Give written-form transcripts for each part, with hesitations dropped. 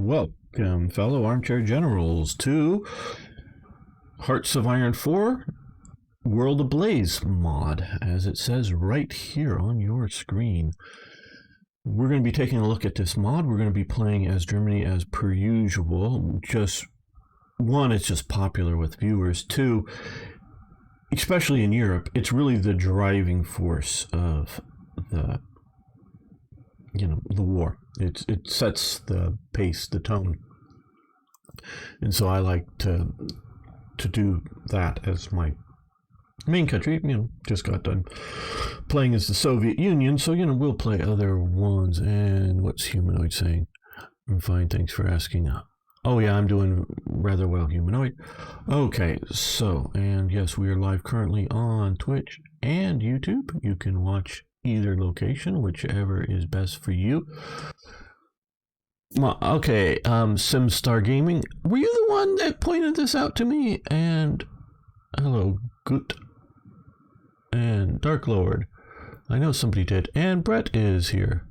welcome, fellow armchair generals, to Hearts of Iron 4 World Ablaze mod, as it says right here on your screen. We're going to be taking a look at this mod. We're going to be playing as Germany as per usual. Just one, it's just popular with viewers. Two, especially in Europe, it's really the driving force of the war. It sets the pace, the tone, and so I like to do that as my main country. Just got done playing as the Soviet Union, so we'll play other ones. And what's Humanoid saying? I'm fine, thanks for asking. Oh yeah, I'm doing rather well, Humanoid. Okay, so, and yes, we are live currently on Twitch and YouTube. You can watch either location, whichever is best for you. Okay, SimStar Gaming, were you the one that pointed this out to me? And hello, Gut and Dark Lord. I know somebody did. And Brett is here.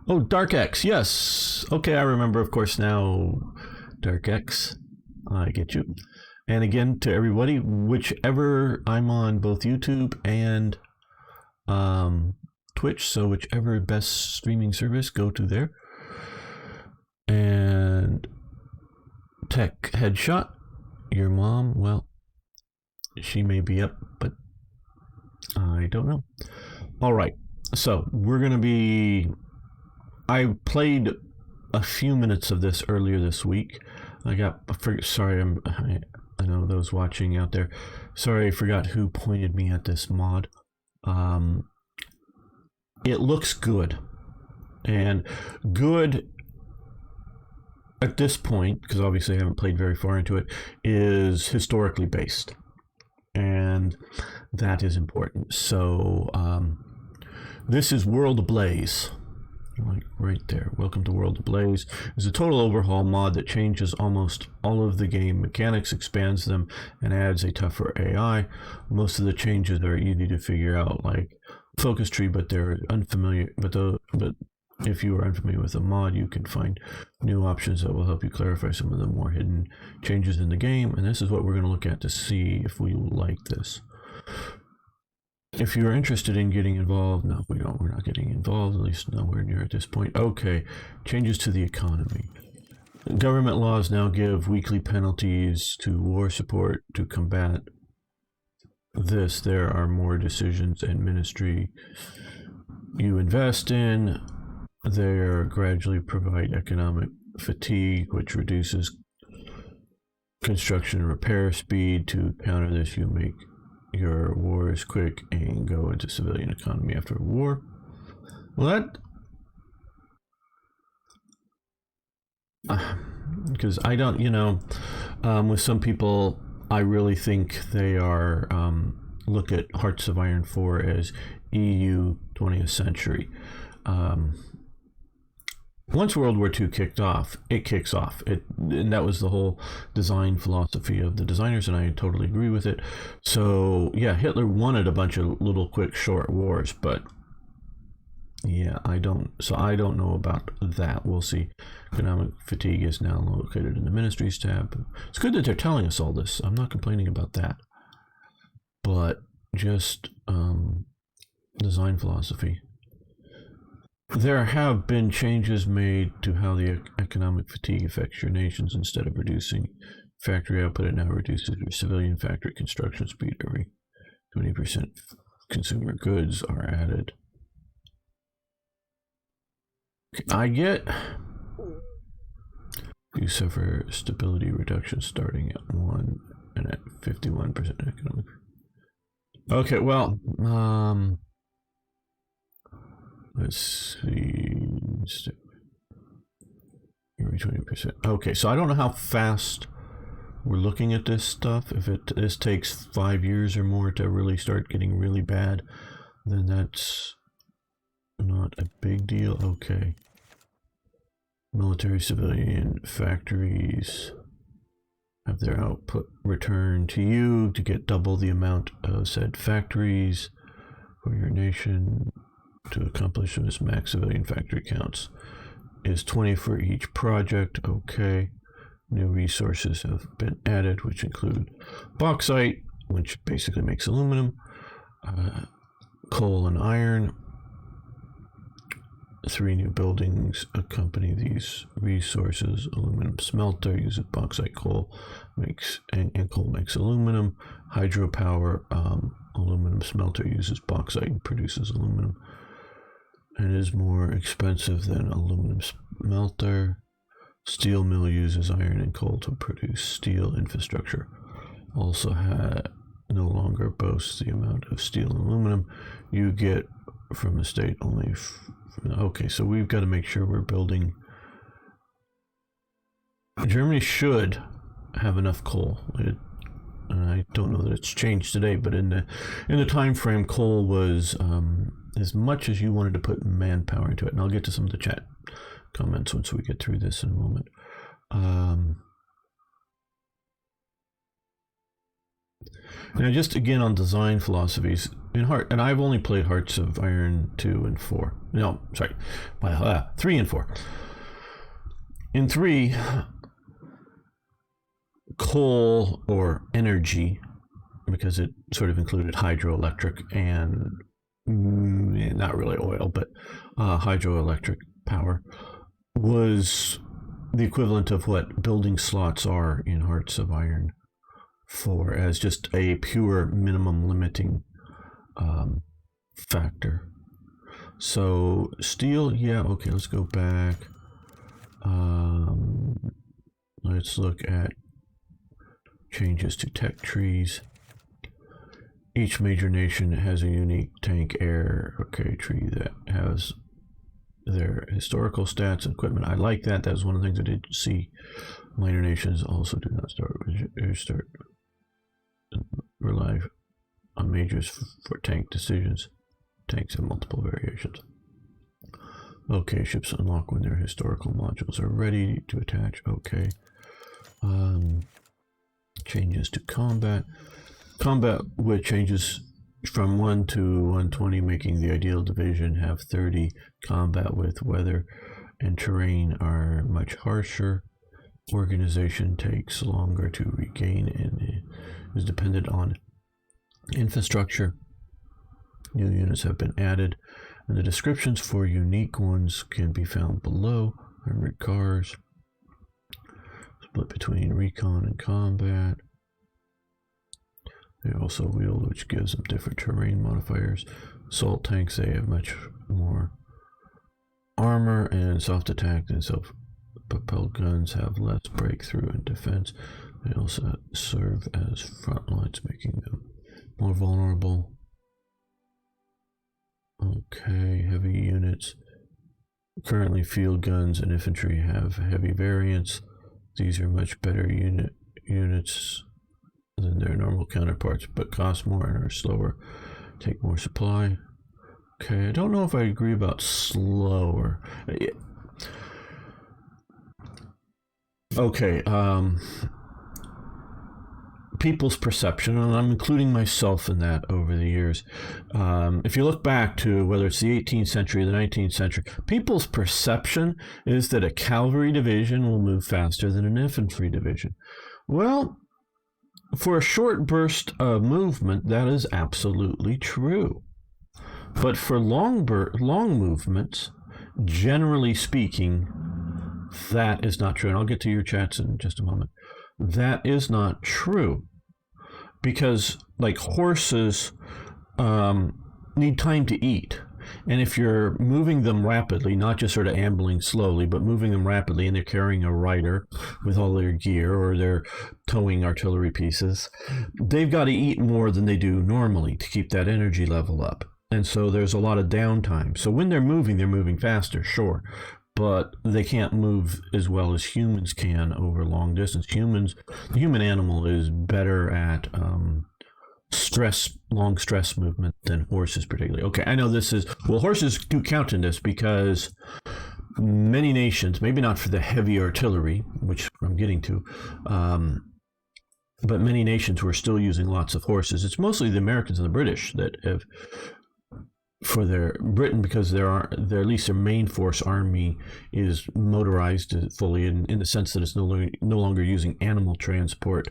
Oh, Dark X, yes. Okay, I remember, of course, now. Dark X, I get you. And again, to everybody, whichever, I'm on both YouTube and Twitch, so whichever best streaming service, go to there. And Tech Headshot, your mom, well, she may be up, but I don't know. All right, so we're going to be... I played a few minutes of this earlier this week. Sorry, I know those watching out there. Sorry, I forgot who pointed me at this mod. It looks good, and good at this point, because obviously I haven't played very far into it, is historically based, and that is important. So this is World Ablaze, like right there. Welcome to World Ablaze. It's a total overhaul mod that changes almost all of the game mechanics, expands them, and adds a tougher AI. Most of the changes are easy to figure out, like focus tree, but they're unfamiliar. But if you are unfamiliar with the mod, you can find new options that will help you clarify some of the more hidden changes in the game. And this is what we're going to look at to see if we like this. If you're interested in getting involved, no, we don't. We're not getting involved, at least nowhere near at this point. Okay, changes to the economy. Government laws now give weekly penalties to war support to combat this. There are more decisions and ministry you invest in. They gradually provide economic fatigue, which reduces construction and repair speed. To counter this, you make your wars quick and go into civilian economy after a war. Well, that because I don't, with some people, I really think they are look at Hearts of Iron 4 as EU 20th century. Once World War II kicked off, it kicks off. And that was the whole design philosophy of the designers, and I totally agree with it. So, yeah, Hitler wanted a bunch of little quick short wars, but yeah, I don't know about that. We'll see. Economic fatigue is now located in the Ministries tab. It's good that they're telling us all this. I'm not complaining about that. But just design philosophy. There have been changes made to how the economic fatigue affects your nations. Instead of reducing factory output, it now reduces your civilian factory construction speed. Every 20% consumer goods are added. I get you suffer stability reduction starting at 1 and at 51% economic. Okay, well, let's see. Every 20%. Okay, so I don't know how fast we're looking at this stuff. If this takes 5 years or more to really start getting really bad, then that's not a big deal. Okay. Military civilian factories have their output returned to you to get double the amount of said factories for your nation. To accomplish this, max civilian factory counts is 20 for each project. Okay. New resources have been added, which include bauxite, which basically makes aluminum, coal and iron. 3 new buildings accompany these resources. Aluminum smelter uses bauxite, coal makes and coal makes aluminum. Hydropower aluminum smelter uses bauxite and produces aluminum, and is more expensive than aluminum smelter. Steel mill uses iron and coal to produce steel. Infrastructure also no longer boasts the amount of steel and aluminum you get from the state only. Okay, so we've got to make sure we're building. Germany should have enough coal. And I don't know that it's changed today, but in the time frame, coal was as much as you wanted to put manpower into it. And I'll get to some of the chat comments once we get through this in a moment. Now, just again on design philosophies in Heart, and I've only played Hearts of Iron 2 and 4. No, sorry, 3 and 4. In 3, coal or energy, because it sort of included hydroelectric and not really oil, but hydroelectric power, was the equivalent of what building slots are in Hearts of Iron 4, as just a pure minimum limiting factor. So steel, yeah, okay, let's go back. Let's look at changes to tech trees. Each major nation has a unique tank air tree that has their historical stats and equipment. I like that. That's one of the things I did see. Minor nations also do not rely on majors for tank decisions. Tanks have multiple variations. Okay, ships unlock when their historical modules are ready to attach. Okay. Changes to combat. Combat with changes from 1 to 120, making the ideal division have 30. Combat with weather and terrain are much harsher. Organization takes longer to regain and is dependent on infrastructure. New units have been added, and the descriptions for unique ones can be found below. Armored cars, split between recon and combat. They also wield, which gives them different terrain modifiers. Assault tanks, they have much more armor and soft attack than self-propelled guns have less breakthrough and defense. They also serve as front lines, making them more vulnerable. Okay, heavy units. Currently, field guns and infantry have heavy variants. These are much better units than their normal counterparts, but cost more and are slower, take more supply. Okay, I don't know if I agree about slower. Okay, people's perception, and I'm including myself in that over the years. If you look back to whether it's the 18th century or the 19th century, people's perception is that a cavalry division will move faster than an infantry division. Well, for a short burst of movement, that is absolutely true. But for long movements, generally speaking, that is not true. And I'll get to your chats in just a moment. That is not true. Because, like, horses need time to eat. And if you're moving them rapidly, not just sort of ambling slowly, but moving them rapidly, and they're carrying a rider with all their gear, or they're towing artillery pieces, they've got to eat more than they do normally to keep that energy level up. And so there's a lot of downtime. So when they're moving faster, sure, but they can't move as well as humans can over long distance. The human animal is better at long stress movement than horses particularly. Okay, I know horses do count in this because many nations, maybe not for the heavy artillery, which I'm getting to, but many nations who are still using lots of horses. It's mostly the Americans and the British that have for their Britain, because their at least their main force army is motorized fully in the sense that it's no longer using animal transport.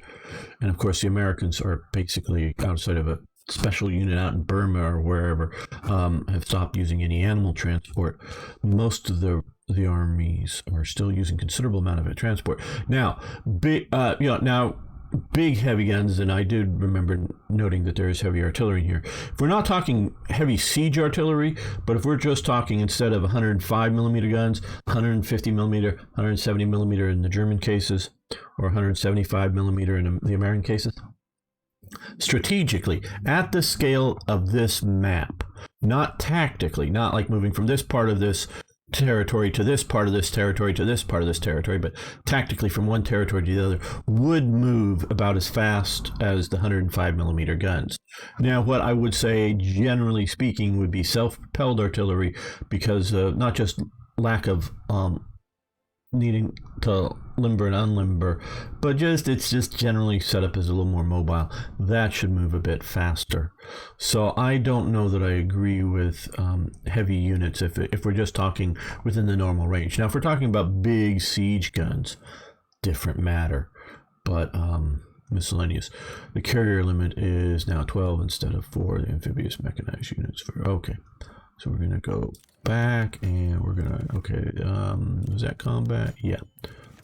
And of course the Americans are basically, outside of a special unit out in Burma or wherever, have stopped using any animal transport. Most of the armies are still using considerable amount of transport. Now, big heavy guns, and I did remember noting that there is heavy artillery in here. If we're not talking heavy siege artillery, but if we're just talking, instead of 105 millimeter guns, 150 millimeter, 170 millimeter in the German cases, or 175 millimeter in the American cases, strategically, at the scale of this map, not tactically, not like moving from this part of this territory to this part of this territory to this part of this territory, but tactically from one territory to the other, would move about as fast as the 105 millimeter guns. Now, what I would say, generally speaking, would be self-propelled artillery, because not just lack of needing to limber and unlimber, but it's just generally set up as a little more mobile. That should move a bit faster. So I don't know that I agree with heavy units if we're just talking within the normal range. Now, if we're talking about big siege guns, different matter. But miscellaneous. The carrier limit is now 12 instead of 4. The amphibious mechanized units okay. So we're gonna go back, and we're gonna, okay, is that combat? Yeah.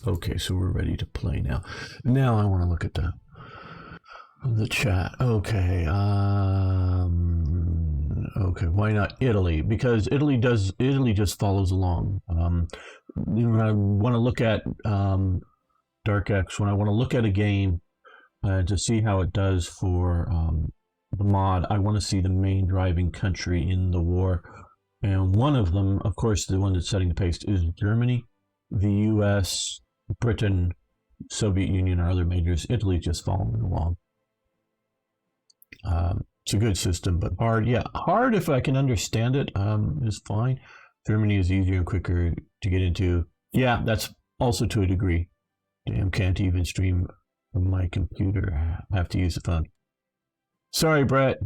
Okay, so we're ready to play now. Now I want to look at the chat. Okay, okay, why not Italy? Because Italy just follows along. When I want to look at Dark X, when I want to look at a game to see how it does for the mod, I want to see the main driving country in the war. And one of them, of course, the one that's setting the pace, is Germany, the US, Britain, Soviet Union, or other majors. Italy just following along. It's a good system, but hard. Yeah, hard if I can understand it is fine. Germany is easier and quicker to get into. Yeah, that's also to a degree. Damn, can't even stream from my computer. I have to use the phone. Sorry, Brett.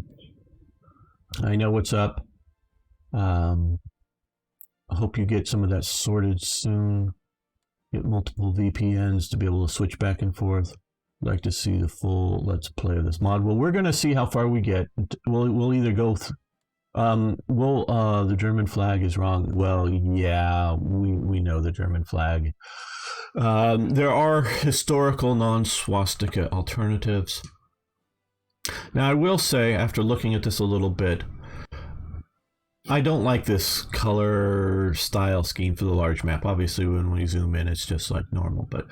I know what's up. I hope you get some of that sorted soon. Get multiple VPNs to be able to switch back and forth. I'd like to see the full Let's Play of this mod. Well, we're going to see how far we get. We'll either go... the German flag is wrong. Well, yeah, we know the German flag. There are historical non-swastika alternatives. Now, I will say, after looking at this a little bit, I don't like this color style scheme for the large map. Obviously, when we zoom in, it's just like normal. But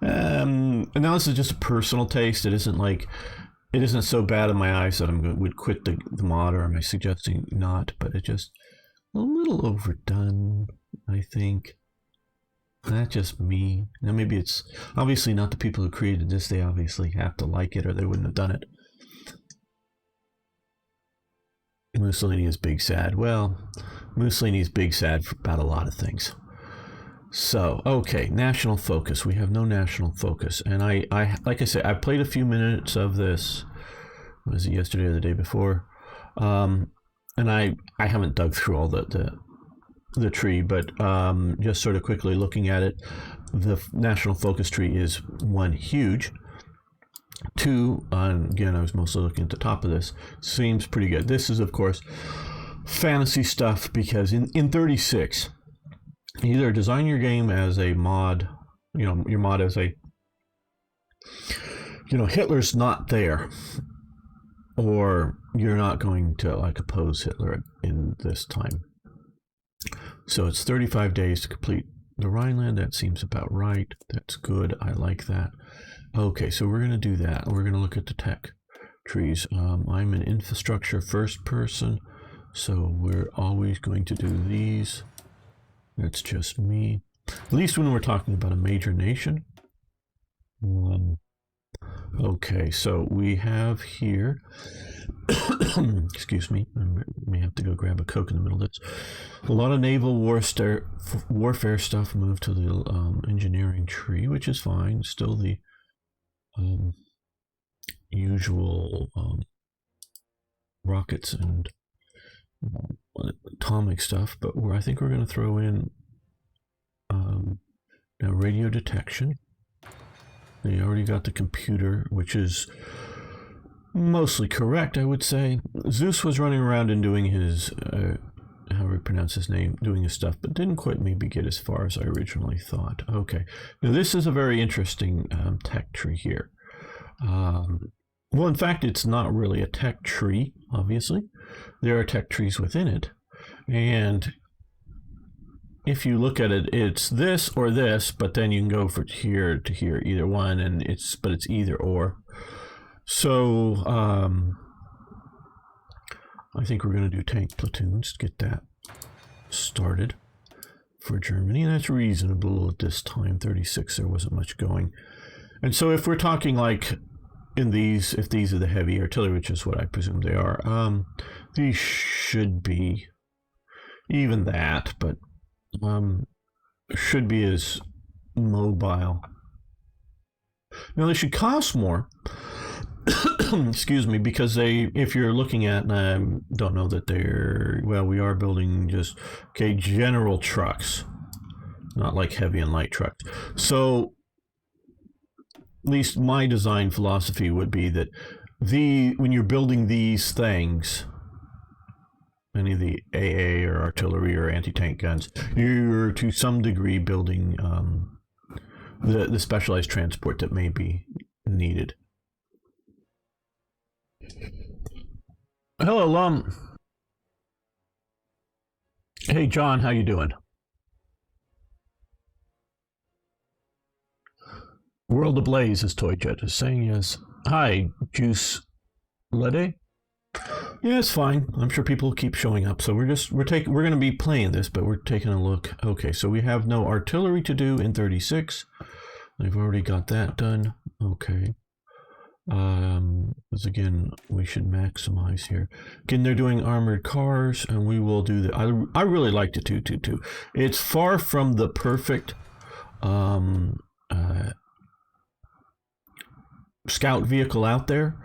and now this is just a personal taste. It isn't so bad in my eyes that would quit the mod, or am I suggesting not? But it's just a little overdone, I think. That's just me. Now, maybe it's obviously not the people who created this. They obviously have to like it, or they wouldn't have done it. Mussolini is big sad. Well, Mussolini is big sad for about a lot of things. So, okay, national focus. We have no national focus. And I like I said, I played a few minutes of this. Was it yesterday or the day before? And I haven't dug through all the tree, but just sort of quickly looking at it, the national focus tree is one, huge. Two, again, I was mostly looking at the top of this, seems pretty good. This is, of course, fantasy stuff, because in 36, either design your game as a mod, your mod as a, Hitler's not there, or you're not going to oppose Hitler in this time. So it's 35 days to complete the Rhineland. That seems about right. That's good. I like that. Okay, so we're going to do that. We're going to look at the tech trees. I'm an infrastructure first person, so we're always going to do these. That's just me. At least when we're talking about a major nation. Okay, so we have here, excuse me, I may have to go grab a Coke in the middle of this. A lot of naval warfare stuff moved to the engineering tree, which is fine. Still the usual rockets and atomic stuff, but I think we're going to throw in now radio detection. They already got the computer, which is mostly correct, I would say. Zeus was running around and doing his, how do we pronounce his name, doing his stuff, but didn't quite maybe get as far as I originally thought. Okay, now this is a very interesting tech tree here. Well, in fact, it's not really a tech tree, obviously. There are tech trees within it. And if you look at it, it's this or this, but then you can go from here to here, either one, and it's either or. So I think we're going to do tank platoons to get that started for Germany, and that's reasonable at this time. 36, there wasn't much going. And so if we're talking like in these, if these are the heavy artillery, which is what I presume they are, these should be even that, but should be as mobile. Now they should cost more. Excuse me, because if you're looking at, and I don't know that they're, well, we are building just, okay, general trucks, not like heavy and light trucks. So at least my design philosophy would be that when you're building these things, any of the AA or artillery or anti-tank guns, you're to some degree building the specialized transport that may be needed. Hello, Hey, John, how you doing? World Ablaze, as Toyjet is saying, yes. Hi, Juice Lede? Yeah, it's fine. I'm sure people keep showing up. So we're going to be playing this, but we're taking a look. Okay, so we have no artillery to do in 36. They've already got that done. Okay. Because again, we should maximize here. Again, they're doing armored cars, and we will do the. I really like the 222. It's far from the perfect scout vehicle out there,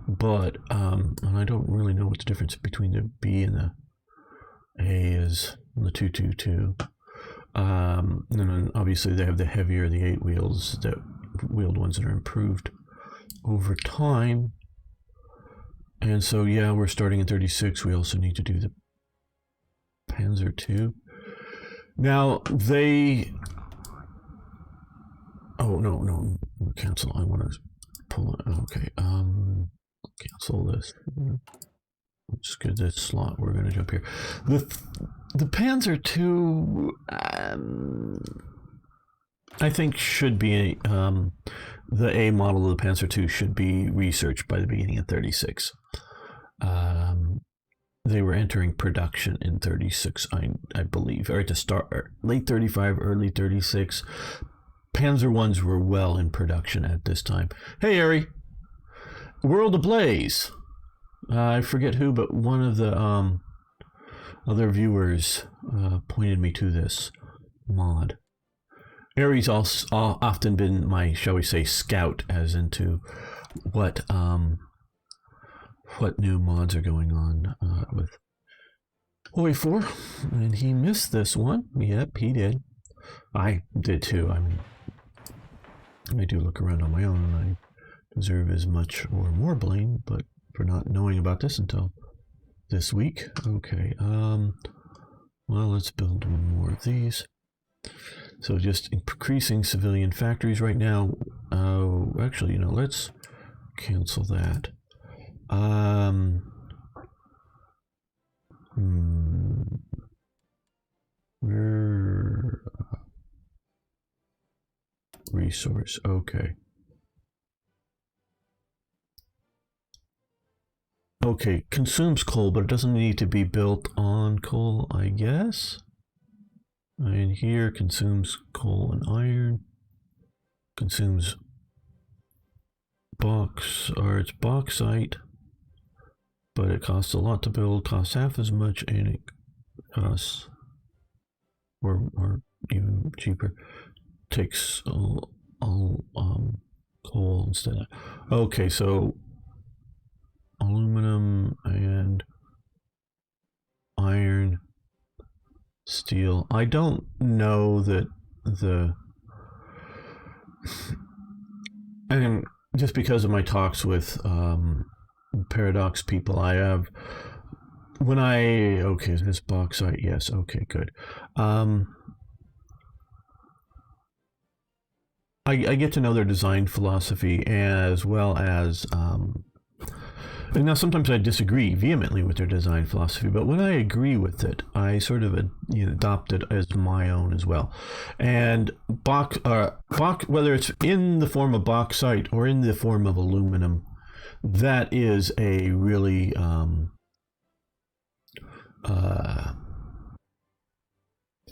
but and I don't really know what the difference between the B and the A is on the 222. And then obviously they have the heavier, the 8 wheels, the wheeled ones that are improved over time. And so yeah, we're starting in 36. We also need to do the Panzer II. Now they, oh no, cancel. I want to pull it. Okay, cancel this. Let's get this slot. We're going to jump here. The Panzer II, I think should be the A model of the Panzer II should be researched by the beginning of 36. They were entering production in 36, I believe, or at the start, late 35, early 36. Panzer ones were well in production at this time. Hey, Ari, World Ablaze. I forget who, but one of the other viewers pointed me to this mod. Ari's also often been my, shall we say, scout as into what new mods are going on with Hoi 4, and he missed this one. Yep, he did. I did too. I mean, I do look around on my own, and I deserve as much or more blame, but for not knowing about this until this week. Okay, well, let's build one more of these. So just increasing civilian factories right now. Actually, you know, let's cancel that. Where resource? Okay. Okay, consumes coal, but it doesn't need to be built on coal, I guess. And here consumes coal and iron. Consumes it's bauxite, but it costs a lot to build, costs half as much, and it costs, or even cheaper, takes all coal instead of, okay, so aluminum and iron, steel. I don't know that and just because of my talks with paradox people, I have okay, is this bauxite? Yes, okay, good. I get to know their design philosophy as well as and now sometimes I disagree vehemently with their design philosophy, but when I agree with it, I sort of adopt it as my own as well. And whether it's in the form of bauxite or in the form of aluminum, that is a really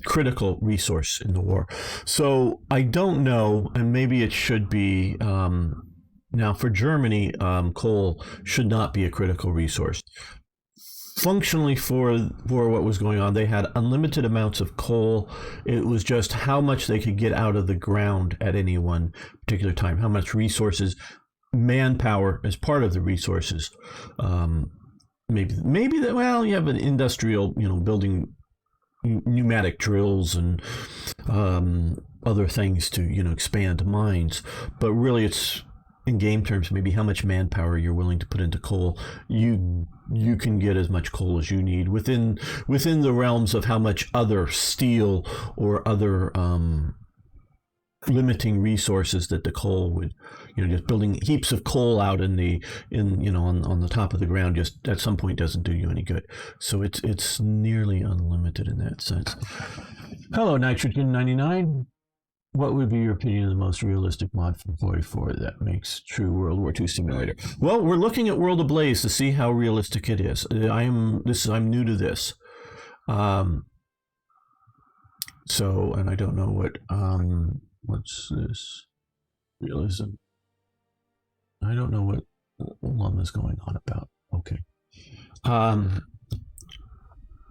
critical resource in the war. So I don't know, and maybe it should be. Now, for Germany, coal should not be a critical resource. Functionally, for what was going on, they had unlimited amounts of coal. It was just how much they could get out of the ground at any one particular time, how much resources, manpower as part of the resources. Maybe that. Well, you have an industrial, building pneumatic drills and other things to expand mines, but really it's in game terms maybe how much manpower you're willing to put into coal. You can get as much coal as you need within the realms of how much other steel or other limiting resources that the coal would, just building heaps of coal out on the top of the ground just at some point doesn't do you any good. So it's nearly unlimited in that sense. Hello, Nitrogen 99. What would be your opinion of the most realistic mod for Hoi 4 that makes true World War II simulator? Well, we're looking at World Ablaze to see how realistic it is. I'm new to this. So, and I don't know what's this realism. I don't know what Lum is going on about. Okay.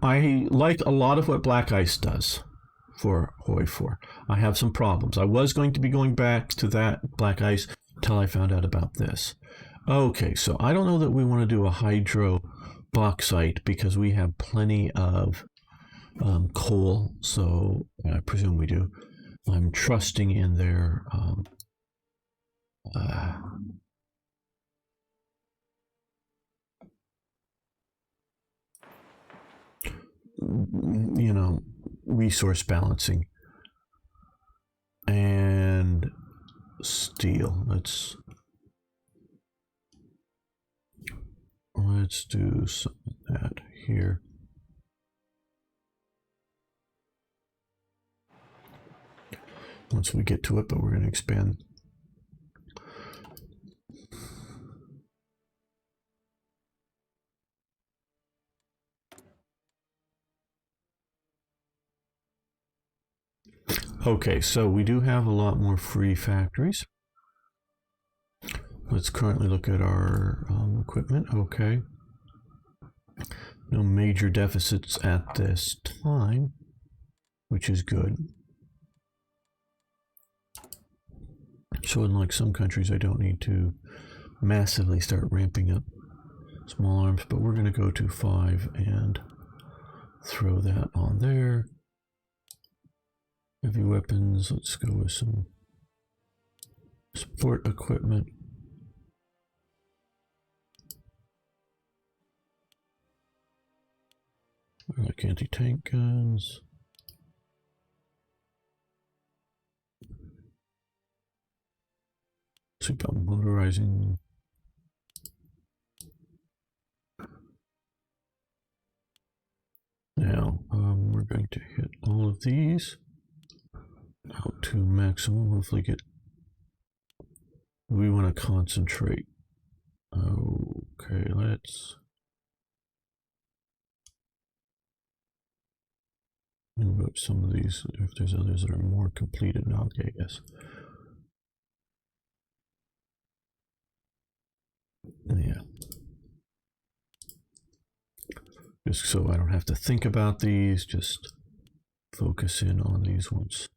I like a lot of what Black Ice does for Hoi 4. I have some problems. I was going to be going back to that Black Ice until I found out about this. Okay, so I don't know that we want to do a hydro bauxite because we have plenty of coal, so I presume we do. I'm trusting in their resource balancing and steel. Let's do some of that here. Once we get to it, but we're going to expand. Okay, so we do have a lot more free factories. Let's currently look at our equipment. Okay. No major deficits at this time, which is good. So unlike some countries, I don't need to massively start ramping up small arms, but we're going to go to 5 and throw that on there. Heavy weapons, let's go with some sport equipment. I like anti-tank guns. See about motorizing. Now, we're going to hit all of these out to maximum. Hopefully we want to concentrate. Okay, let's move up some of these if there's others that are more completed now. Okay, yes. Yeah. Just so I don't have to think about these, just focus in on these ones.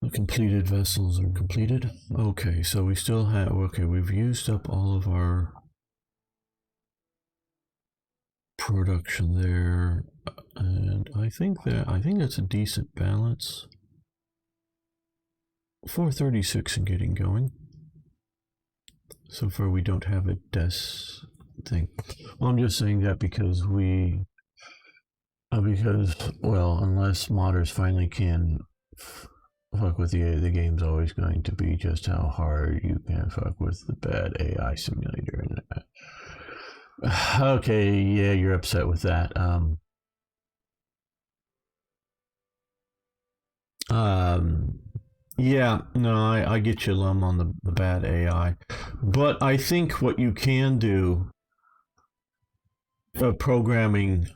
The completed vessels are completed. Okay, so we still have, okay, we've used up all of our production there, and I think that's a decent balance. 436 and getting going. So far we don't have a des thing. Well, I'm just saying that because unless modders finally can fuck with the game's always going to be just how hard you can fuck with the bad AI simulator. Okay, yeah, you're upset with that. Yeah, no, I get you, Lum, on the bad AI. But I think what you can do, programming,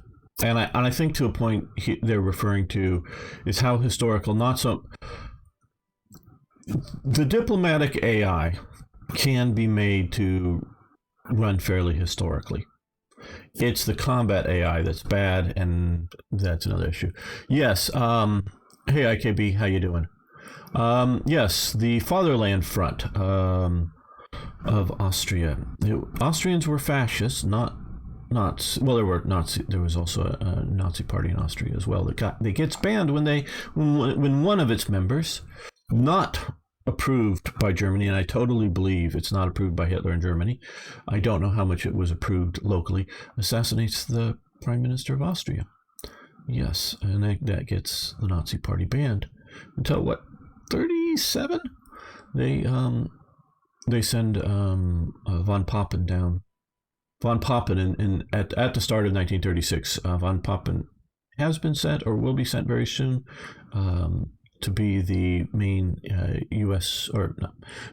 and I think to a point they're referring to, is how historical, not so. The diplomatic AI can be made to run fairly historically. It's the combat AI that's bad, and that's another issue. Yes. Hey, IKB, how you doing? Yes, the fatherland front of Austria. The Austrians were fascists, not well. There were Nazi. There was also a Nazi party in Austria as well. That gets banned when one of its members, not approved by Germany, and I totally believe it's not approved by Hitler in Germany. I don't know how much it was approved locally. Assassinates the Prime Minister of Austria. Yes, and that gets the Nazi party banned until what? 37. They send von Papen down. Von Papen at the start of 1936. Von Papen has been sent or will be sent very soon to be the main U.S. or no,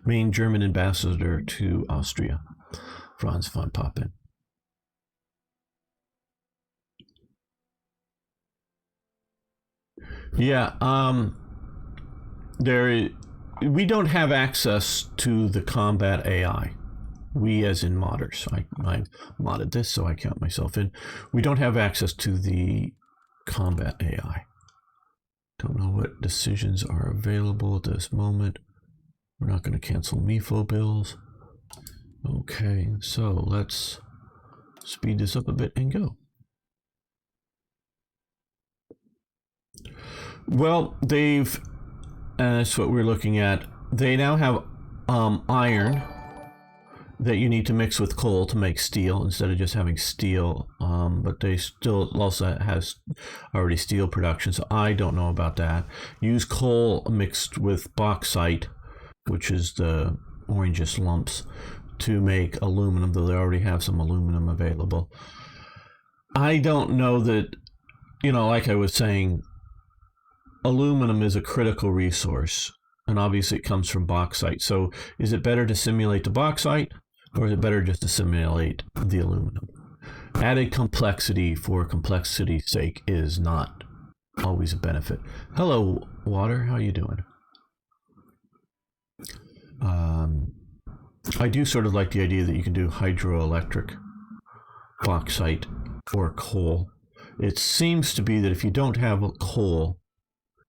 main German ambassador to Austria, Franz von Papen. Yeah, we don't have access to the combat AI. We, as in modders, I modded this, so I count myself in. We don't have access to the combat AI. Don't know what decisions are available at this moment. We're not going to cancel MIFO bills. Okay, so let's speed this up a bit and go. Well, and that's what we're looking at. They now have iron that you need to mix with coal to make steel instead of just having steel. But they still also has already steel production, so I don't know about that. Use coal mixed with bauxite, which is the orangish lumps, to make aluminum, though they already have some aluminum available. I don't know that, like I was saying, aluminum is a critical resource, and obviously it comes from bauxite. So is it better to simulate the bauxite, or is it better just to simulate the aluminum? Added complexity for complexity's sake is not always a benefit. Hello, Water. How you doing? I do sort of like the idea that you can do hydroelectric bauxite or coal. It seems to be that if you don't have coal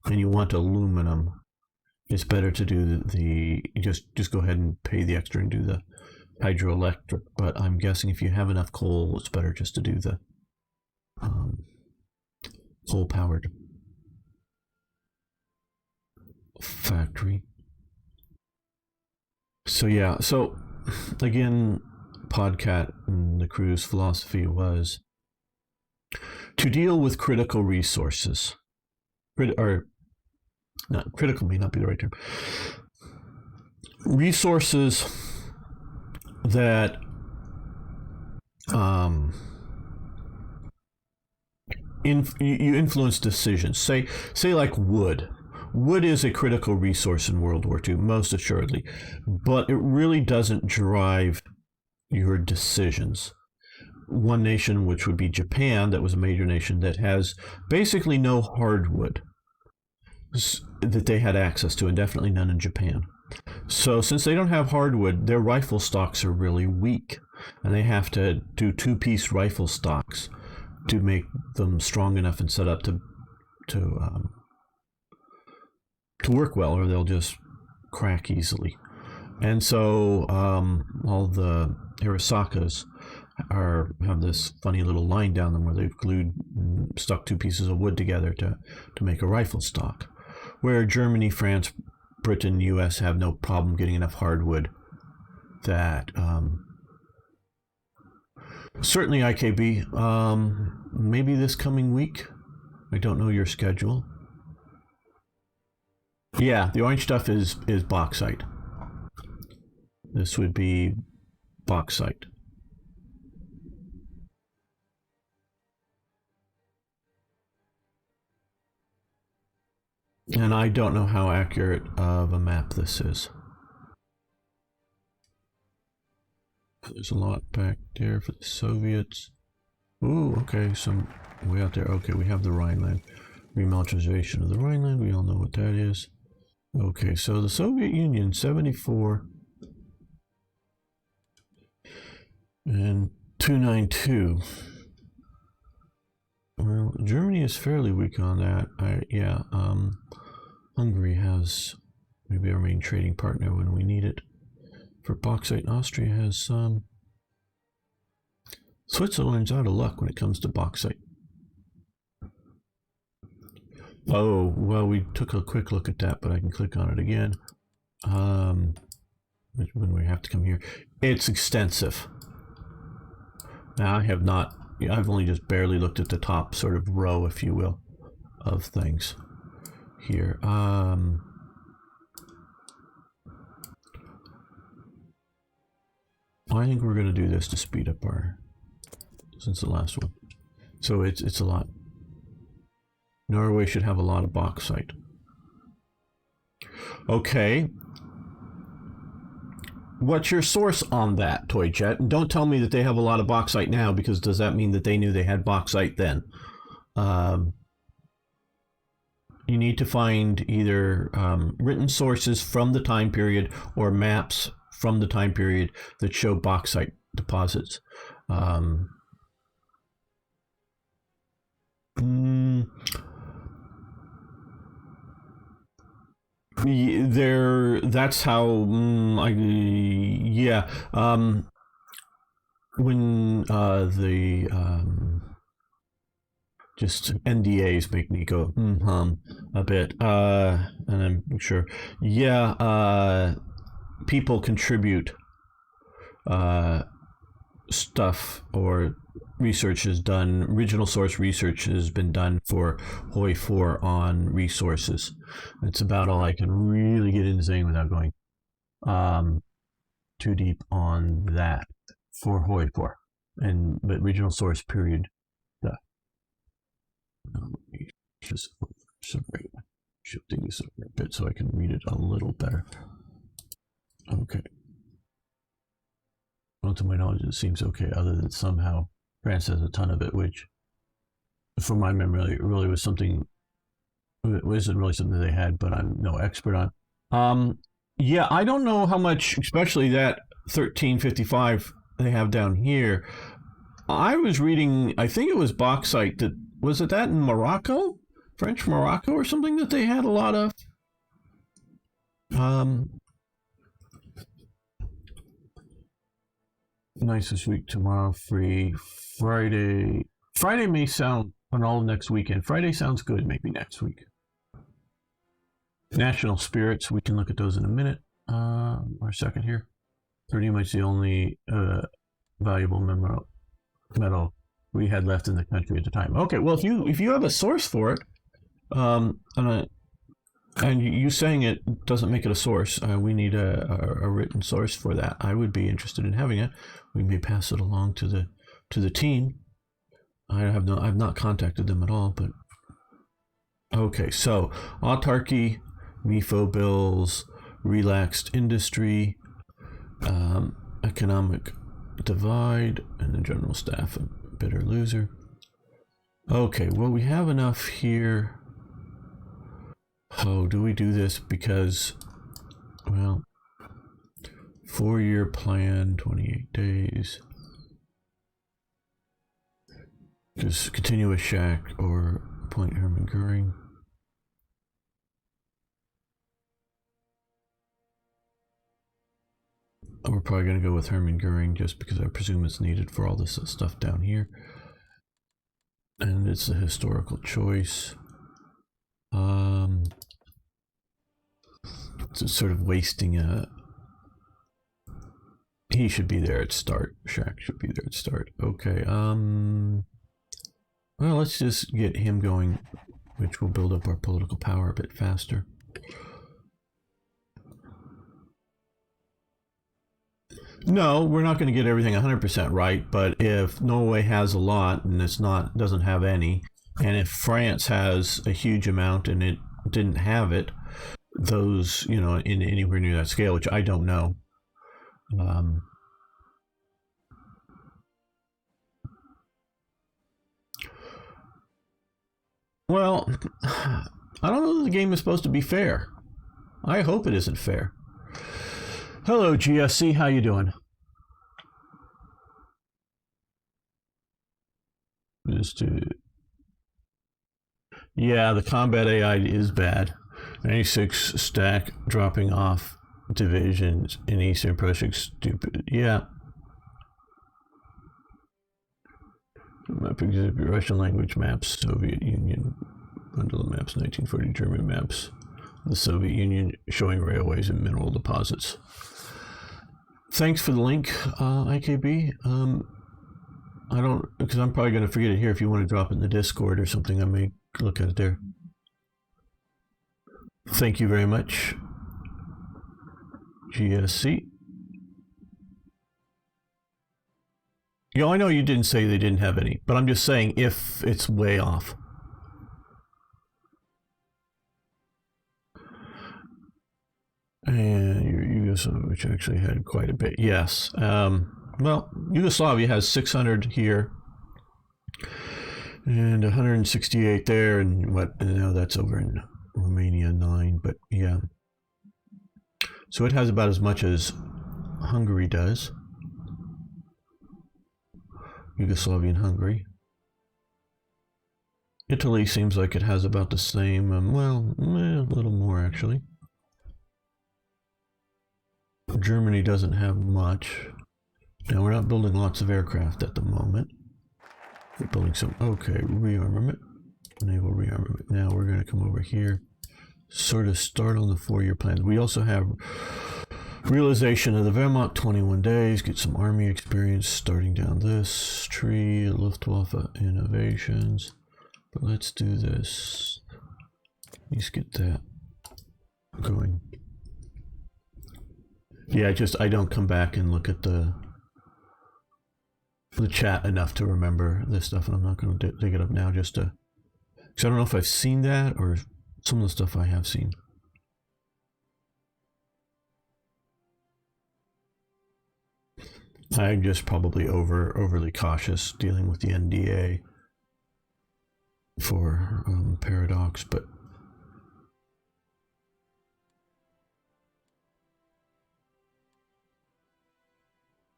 and you want aluminum, it's better to do just go ahead and pay the extra and do the hydroelectric. But I'm guessing if you have enough coal, it's better just to do the coal-powered factory. So yeah, so again, Podcat and the crew's philosophy was to deal with critical resources. Not critical may not be the right term. Resources that you influence decisions. Say like wood. Wood is a critical resource in World War II, most assuredly, but it really doesn't drive your decisions. One nation, which would be Japan, that was a major nation that has basically no hardwood that they had access to, and definitely none in Japan. So since they don't have hardwood, their rifle stocks are really weak, and they have to do two-piece rifle stocks to make them strong enough and set up to work well, or they'll just crack easily. And so all the Arisakas have this funny little line down them where they've stuck two pieces of wood together to make a rifle stock. Where Germany, France, Britain, U.S. have no problem getting enough hardwood that certainly IKB, maybe this coming week. I don't know your schedule. Yeah, the orange stuff is bauxite. This would be bauxite. And I don't know how accurate of a map this is. There's a lot back there for the Soviets. Ooh, okay, some way out there. Okay, we have the Rhineland. Remilitarization of the Rhineland, we all know what that is. Okay, so the Soviet Union, 74. And 292. Well, Germany is fairly weak on that. Hungary has maybe our main trading partner when we need it. For bauxite, Austria has some. Switzerland's out of luck when it comes to bauxite. Oh, well, we took a quick look at that, but I can click on it again. When we have to come here. It's extensive. Now, I've only just barely looked at the top sort of row, if you will, of things here. I think we're going to do this to speed up our, since the last one. So it's a lot. Norway should have a lot of bauxite. Okay. What's your source on that, Toyjet? And don't tell me that they have a lot of bauxite now, because does that mean that they knew they had bauxite then? You need to find either written sources from the time period or maps from the time period that show bauxite deposits. That's how when just NDAs make me go a bit, and I'm sure people contribute stuff or research is done. Original source research has been done for Hoi 4 on resources. It's about all I can really get into saying without going too deep on that for Hoi 4. But regional source period. Just shifting this over a bit so I can read it a little better. Okay. Well, to my knowledge, it seems okay, other than somehow France has a ton of it, which, from my memory, it really was something. It wasn't really something they had, but I'm no expert on. I don't know how much, especially that 1355 they have down here. I was reading, I think it was bauxite that was it that in Morocco, French Morocco, or something that they had a lot of. Nice this week, tomorrow free. Friday may sound on all next weekend. Friday sounds good, maybe next week. National spirits, we can look at those in a minute. Or a second here. Pretty much the only valuable metal we had left in the country at the time. Okay, well, if you have a source for it, and you saying it doesn't make it a source, we need a written source for that. I would be interested in having it. We may pass it along to the team. I've not contacted them at all, but okay. So autarky, MIFO bills, relaxed industry, economic divide, and the general staff a bitter loser. Okay, well, we have enough here. Oh, do we do this because, well, 4-year plan, 28 days. Just continue with Shack or appoint Herman Goering. We're probably going to go with Hermann Goering just because I presume it's needed for all this stuff down here. And it's a historical choice. It's sort of wasting a... He should be there at start. Shaq should be there at start. Okay, well, let's just get him going, which will build up our political power a bit faster. No, we're not going to get everything 100% right, but if Norway has a lot and doesn't have any, and if France has a huge amount and it didn't have it, those, in anywhere near that scale, which I don't know. Well, I don't know that the game is supposed to be fair. I hope it isn't fair. Hello, GSC. How you doing? Yeah, the combat AI is bad. 96 stack dropping off divisions in Eastern Prussia. Stupid. Yeah. Map exhibit Russian language maps, Soviet Union bundle of maps, 1940 German maps, the Soviet Union showing railways and mineral deposits. Thanks for the link, IKB. I don't, because I'm probably going to forget it here. If you want to drop it in the Discord or something, I may look at it there. Thank you very much, GSC. I know you didn't say they didn't have any, but I'm just saying if it's way off. And Yugoslavia, which actually had quite a bit, yes. Well, Yugoslavia has 600 here and 168 there, and that's over in Romania 9, but yeah. So it has about as much as Hungary does. Yugoslavian Hungary. Italy seems like it has about the same, a little more actually. Germany doesn't have much. Now we're not building lots of aircraft at the moment. We're building some, rearmament, naval rearmament. Now we're going to come over here, sort of start on the 4-year plan. We also have realization of the Wehrmacht, 21 days, get some army experience starting down this tree, Luftwaffe innovations. But let's do this. Let's get that going. Yeah, I don't come back and look at the chat enough to remember this stuff, and I'm not going to dig it up now because I don't know if I've seen that or some of the stuff I have seen. I'm just probably overly cautious dealing with the NDA for Paradox, but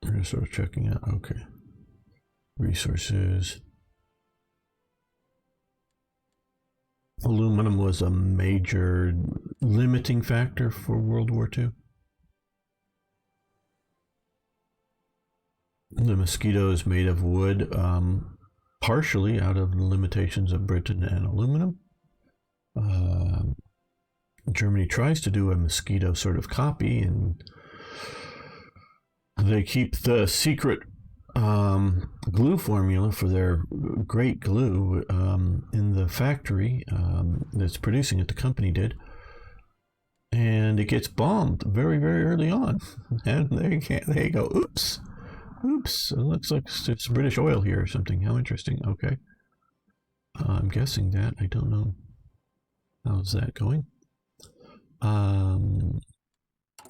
we're just sort of checking out. Okay, resources. Aluminum was a major limiting factor for World War II. The Mosquito is made of wood, partially out of the limitations of Britain and aluminum. Germany tries to do a Mosquito sort of copy, and they keep the secret glue formula for their great glue in the factory that's producing it. The company did. And it gets bombed very, very early on. And they go, oops. Oops, it looks like it's British oil here or something. How interesting. Okay. I'm guessing that. I don't know. How's that going?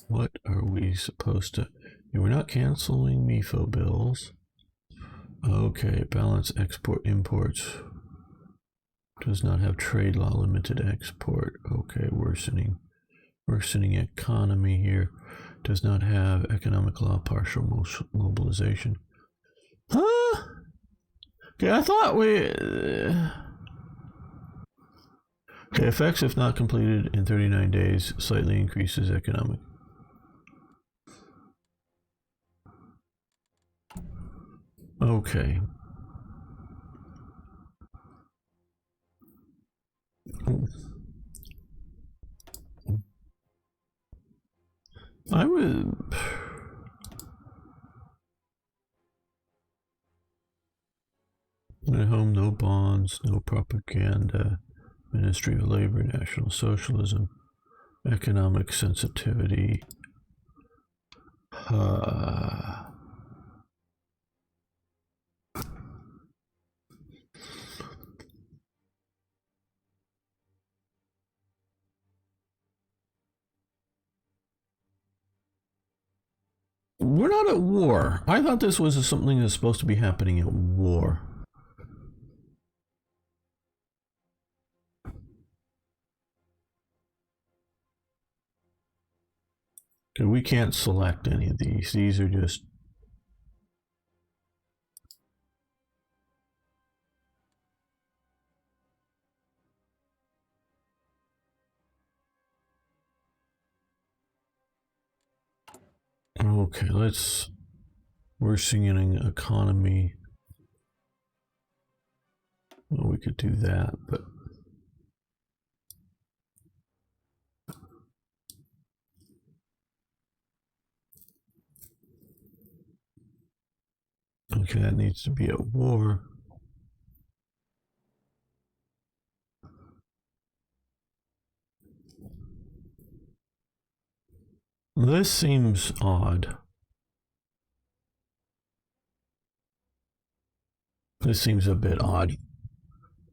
What are we supposed to... Yeah, we're not canceling MIFO bills. Okay, balance export imports. Does not have trade law limited export. Okay, worsening economy here. Does not have economic law partial mobilization. Huh? Okay, I thought we... Okay, effects if not completed in 39 days slightly increases economic. Okay. I would. At home, no bonds, no propaganda, Ministry of Labor, National Socialism, economic sensitivity. We're not at war. I thought this was something that's supposed to be happening at war. We can't select any of these. These are just... Okay, let's... Worsening economy. Well, we could do that, but... Okay, that needs to be at war. This seems odd. This seems a bit odd.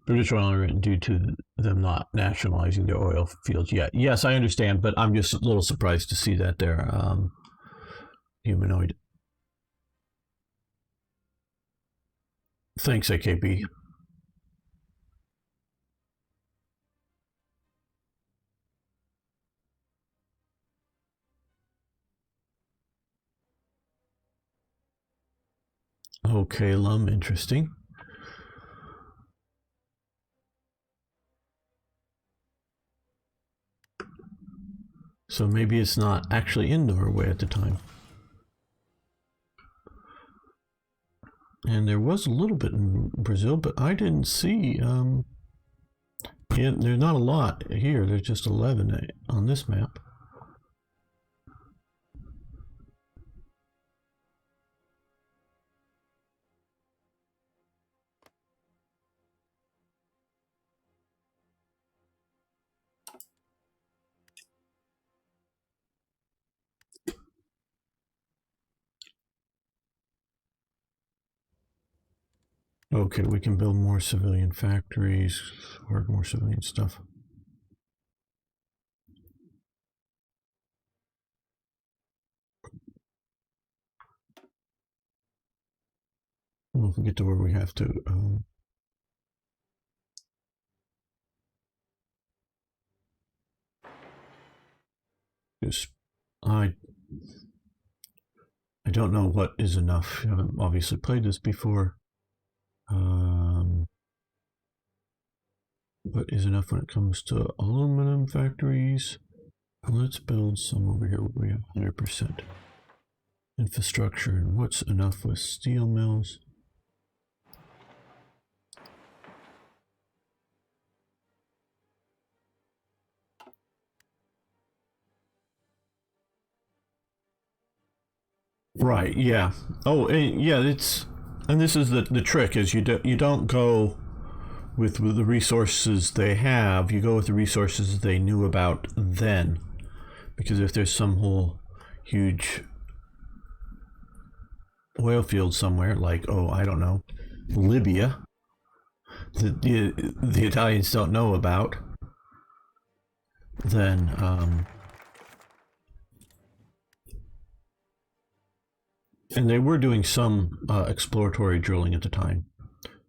British oil due to them not nationalizing their oil fields yet. Yes, I understand, but I'm just a little surprised to see that they're humanoid. Thanks, AKB. Okay, Lum, interesting. So maybe it's not actually in Norway at the time. And there was a little bit in Brazil, but I didn't see... yeah, there's not a lot here. There's just 11 on this map. Okay, we can build more civilian factories, or more civilian stuff. Well, if we get to where we have to... just... I don't know what is enough. I haven't obviously played this before. What is enough when it comes to aluminum factories? Let's build some over here where we have 100% infrastructure. And what's enough with steel mills? Right, yeah. Oh, yeah, it's... And this is the trick, is you don't go with the resources they have, you go with the resources they knew about then. Because if there's some whole huge oil field somewhere, like, oh, I don't know, Libya, the Italians don't know about, then and they were doing some exploratory drilling at the time.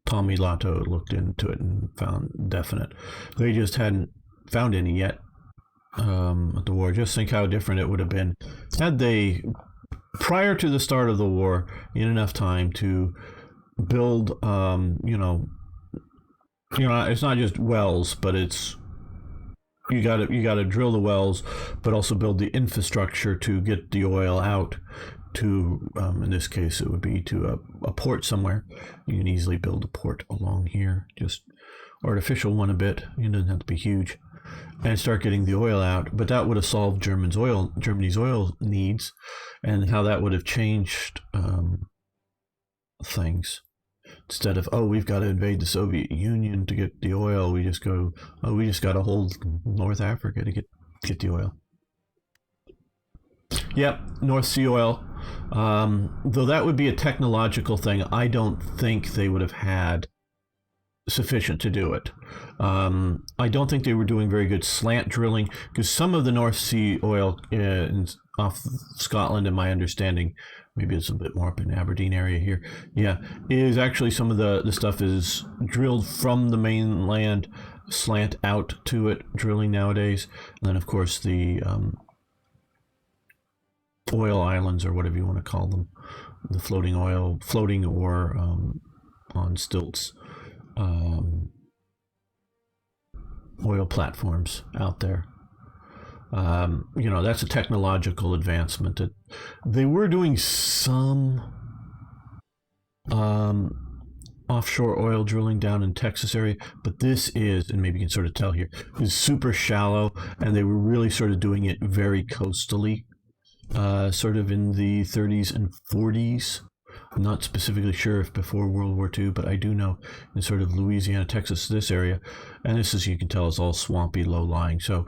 Tommy Lotto looked into it and found definite. They just hadn't found any yet at the war. Just think how different it would have been had they, prior to the start of the war, in enough time to build, you know, it's not just wells, but it's you got to drill the wells, but also build the infrastructure to get the oil out to, in this case, it would be to a port somewhere. You can easily build a port along here, just artificial one a bit. It doesn't have to be huge, and start getting the oil out. But that would have solved Germany's oil needs, and how that would have changed things. Instead of, oh, we've got to invade the Soviet Union to get the oil, we just go, oh, we just got to hold North Africa to get the oil. Yep, North Sea oil. Though that would be a technological thing, I don't think they would have had sufficient to do it. I don't think they were doing very good slant drilling, because some of the North Sea oil off Scotland, in my understanding, maybe it's a bit more up in Aberdeen area here, yeah, is actually some of the stuff is drilled from the mainland, slant out to it, drilling nowadays. And then, of course, the oil islands, or whatever you want to call them, the floating or on stilts oil platforms out there. That's a technological advancement. They were doing some offshore oil drilling down in Texas area, but this is, and maybe you can sort of tell here, is super shallow, and they were really sort of doing it very coastally. Sort of in the 30s and 40s. I'm not specifically sure if before World War II, but I do know in sort of Louisiana, Texas, this area, and this, as you can tell, is all swampy, low-lying. So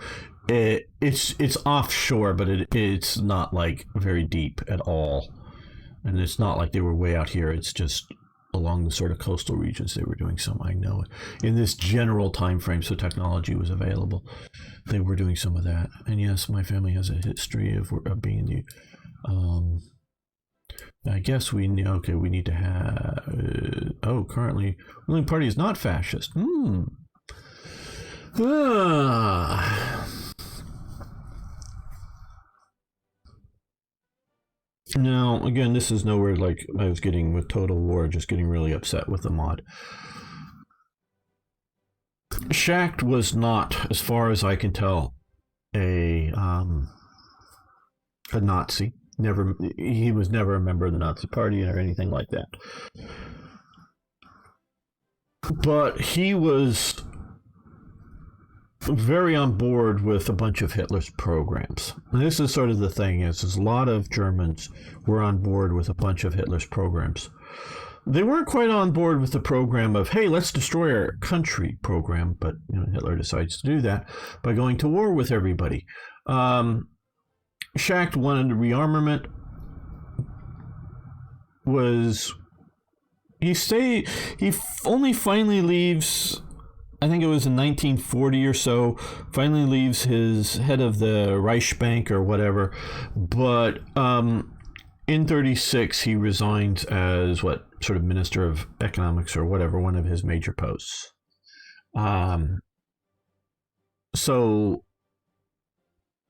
it's offshore, but it's not like very deep at all, and it's not like they were way out here. It's just along the sort of coastal regions they were doing some. I know in this general time frame, so technology was available, they were doing some of that. And yes, my family has a history of being the I guess we need to have currently ruling party is not fascist. Now, again, this is nowhere like I was getting with Total War, just getting really upset with the mod. Schacht was not, as far as I can tell, a Nazi. He was never a member of the Nazi Party or anything like that. But he was very on board with a bunch of Hitler's programs. And this is sort of the thing, is a lot of Germans were on board with a bunch of Hitler's programs. They weren't quite on board with the program of, hey, let's destroy our country program, but Hitler decides to do that by going to war with everybody. Schacht wanted rearmament. He only finally leaves, I think it was in 1940 or so, finally leaves his head of the Reichsbank or whatever, but in 36 he resigns as sort of Minister of Economics or whatever, one of his major posts. So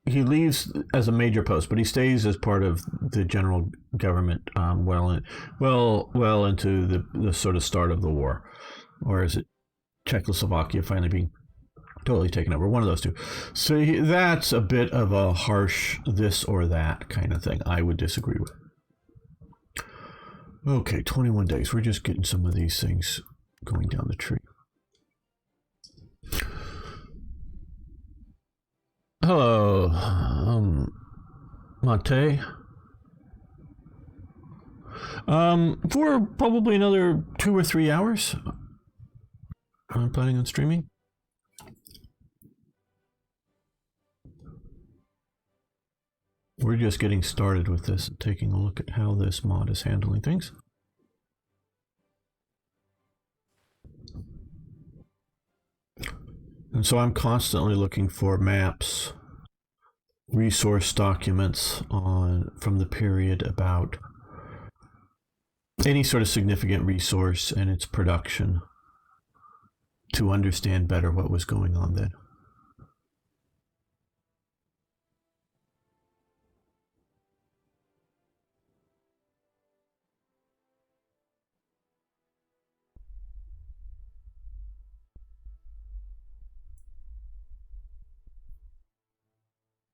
he leaves as a major post, but he stays as part of the general government well into the sort of start of the war, or is it Czechoslovakia finally being totally taken over? One of those two. So that's a bit of a harsh this or that kind of thing. I would disagree with. Okay, 21 days. We're just getting some of these things going down the tree. Hello, Mate. For probably another 2 or 3 hours, I'm planning on streaming. We're just getting started with this and taking a look at how this mod is handling things. And so I'm constantly looking for maps, resource documents from the period about any sort of significant resource and its production to understand better what was going on then.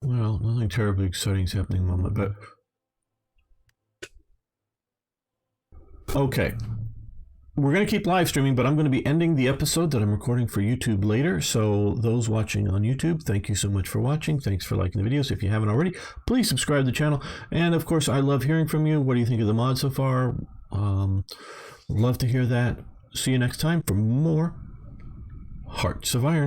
Well, nothing terribly exciting is happening at the moment, but Okay. We're going to keep live streaming, but I'm going to be ending the episode that I'm recording for YouTube later. So those watching on YouTube, thank you so much for watching. Thanks for liking the videos. If you haven't already, please subscribe to the channel. And of course, I love hearing from you. What do you think of the mod so far? Love to hear that. See you next time for more Hearts of Iron.